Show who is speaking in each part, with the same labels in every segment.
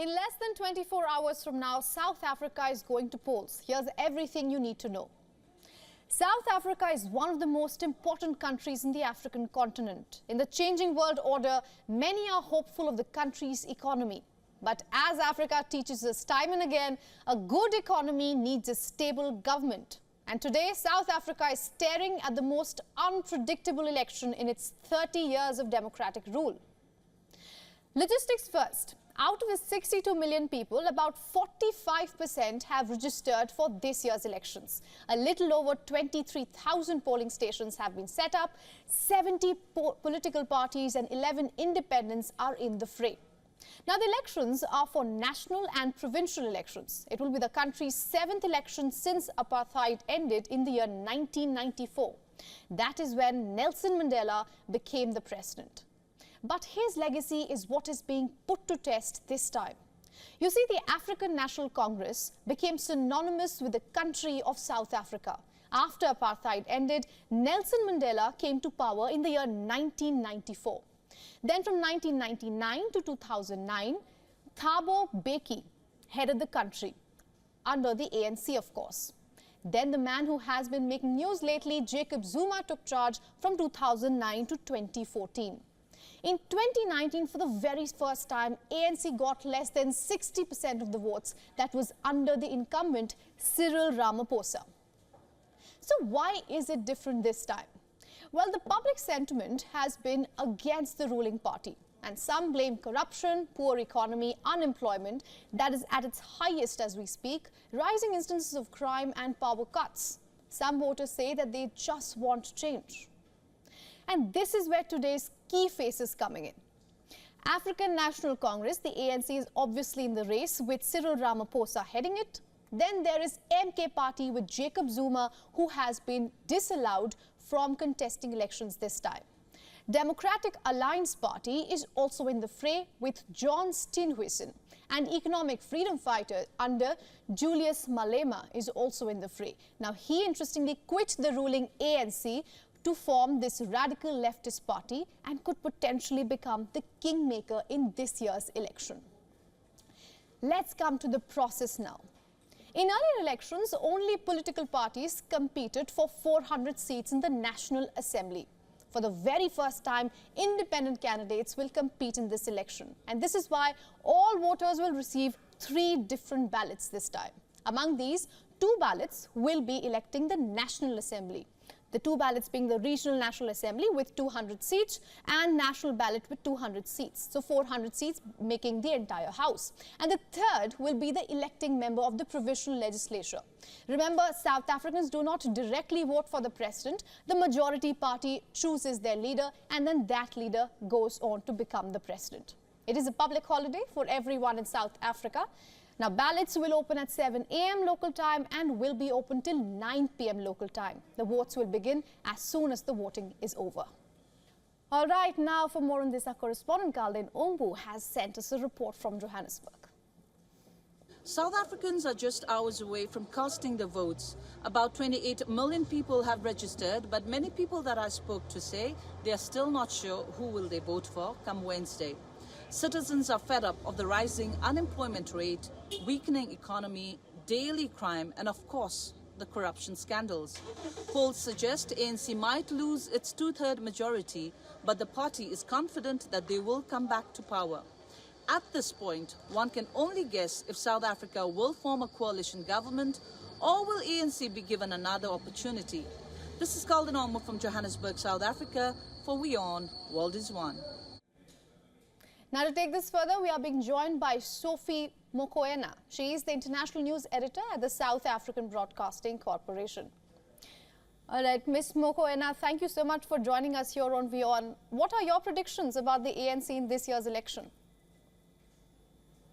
Speaker 1: In less than 24 hours from now, South Africa is going to polls. Here's everything you need to know. South Africa is one of the most important countries in the African continent. In the changing world order, many are hopeful of the country's economy. But as Africa teaches us time and again, a good economy needs a stable government. And today, South Africa is staring at the most unpredictable election in its 30 years of democratic rule. Logistics first. Out of the 62 million people, about 45% have registered for this year's elections. A little over 23,000 polling stations have been set up. 70 political parties and 11 independents are in the fray. Now, the elections are for national and provincial elections. It will be the country's 7th election since apartheid ended in the year 1994. That is when Nelson Mandela became the president. But his legacy is what is being put to test this time. You see, the African National Congress became synonymous with the country of South Africa. After apartheid ended, Nelson Mandela came to power in the year 1994. Then from 1999 to 2009, Thabo Mbeki headed the country, under the ANC of course. Then the man who has been making news lately, Jacob Zuma, took charge from 2009 to 2014. In 2019, for the very first time, ANC got less than 60% of the votes that was under the incumbent Cyril Ramaphosa. So why is it different this time? Well, the public sentiment has been against the ruling party, and some blame corruption, poor economy, unemployment that is at its highest as we speak, rising instances of crime and power cuts. Some voters say that they just want change. And this is where today's key face is coming in. African National Congress, the ANC, is obviously in the race with Cyril Ramaphosa heading it. Then there is MK Party with Jacob Zuma, who has been disallowed from contesting elections this time. Democratic Alliance Party is also in the fray with John Steenhuisen. An economic freedom fighter under Julius Malema is also in the fray. Now, he interestingly quit the ruling ANC to form this radical leftist party and could potentially become the kingmaker in this year's election. Let's come to the process now. In earlier elections, only political parties competed for 400 seats in the National Assembly. For the very first time, independent candidates will compete in this election. And this is why all voters will receive 3 different ballots this time. Among these, 2 ballots will be electing the National Assembly. The 2 ballots being the Regional National Assembly with 200 seats and National Ballot with 200 seats. So 400 seats making the entire House. And the third will be the electing member of the Provincial Legislature. Remember, South Africans do not directly vote for the president. The majority party chooses their leader, and then that leader goes on to become the president. It is a public holiday for everyone in South Africa. Now, ballots will open at 7 a.m. local time and will be open till 9 p.m. local time. The votes will begin as soon as the voting is over. All right, now for more on this, our correspondent Kalden Ombu has sent us a report from Johannesburg.
Speaker 2: South Africans are just hours away from casting their votes. About 28 million people have registered, but many people that I spoke to say they are still not sure who will they vote for come Wednesday. Citizens are fed up of the rising unemployment rate, weakening economy, daily crime, and of course, the corruption scandals. Polls suggest ANC might lose its 2/3 majority, but the party is confident that they will come back to power. At this point, one can only guess if South Africa will form a coalition government or will ANC be given another opportunity. This is Kalden Ombu from Johannesburg, South Africa for WION World is One.
Speaker 1: Now, to take this further, we are being joined by Sophie Mokoena. She is the international news editor at the South African Broadcasting Corporation. All right, Ms. Mokoena, thank you so much for joining us here on WION. What are your predictions about the ANC in this year's election?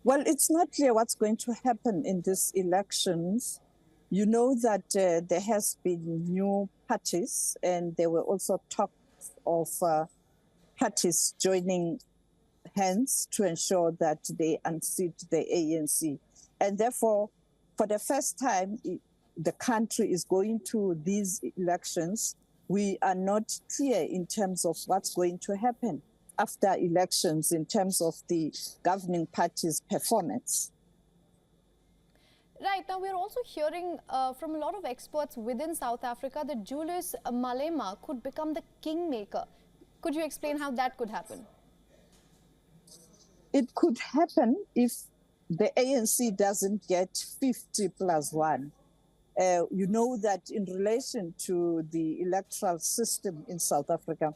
Speaker 3: Well, it's not clear what's going to happen in these elections. You know that there has been new parties, and there were also talks of parties joining hands to ensure that they unseat the ANC. And therefore, for the first time, the country is going to these elections. We are not clear in terms of what's going to happen. after elections in terms of the governing party's performance.
Speaker 1: Right, now we're also hearing from a lot of experts within South Africa that Julius Malema could become the kingmaker. Could you explain how that could happen?
Speaker 3: It could happen if the ANC doesn't get 50+1. You know that in relation to the electoral system in South Africa,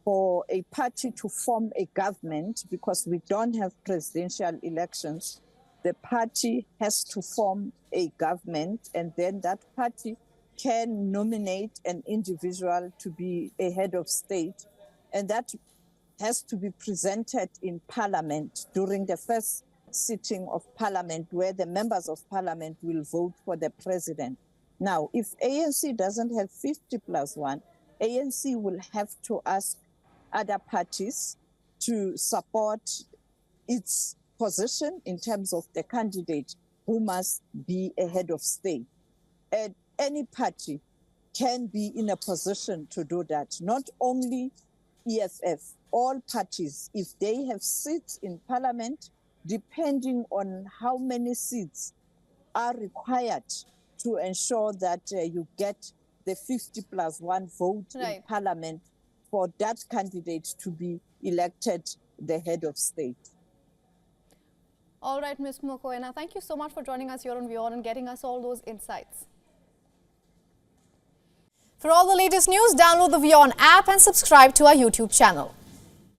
Speaker 3: for a party to form a government, because we don't have presidential elections, the party has to form a government, and then that party can nominate an individual to be a head of state, and that has to be presented in parliament during the first sitting of parliament, where the members of parliament will vote for the president. Now, if ANC doesn't have 50+1, ANC will have to ask other parties to support its position in terms of the candidate who must be a head of state. And any party can be in a position to do that, not only EFF, all parties, if they have seats in parliament, depending on how many seats are required to ensure that you get the 50+1 vote in parliament for that candidate to be elected the head of state.
Speaker 1: All right, Ms. Mokoena, thank you so much for joining us here on WION and getting us all those insights. For all the latest news, download the WION app and subscribe to our YouTube channel.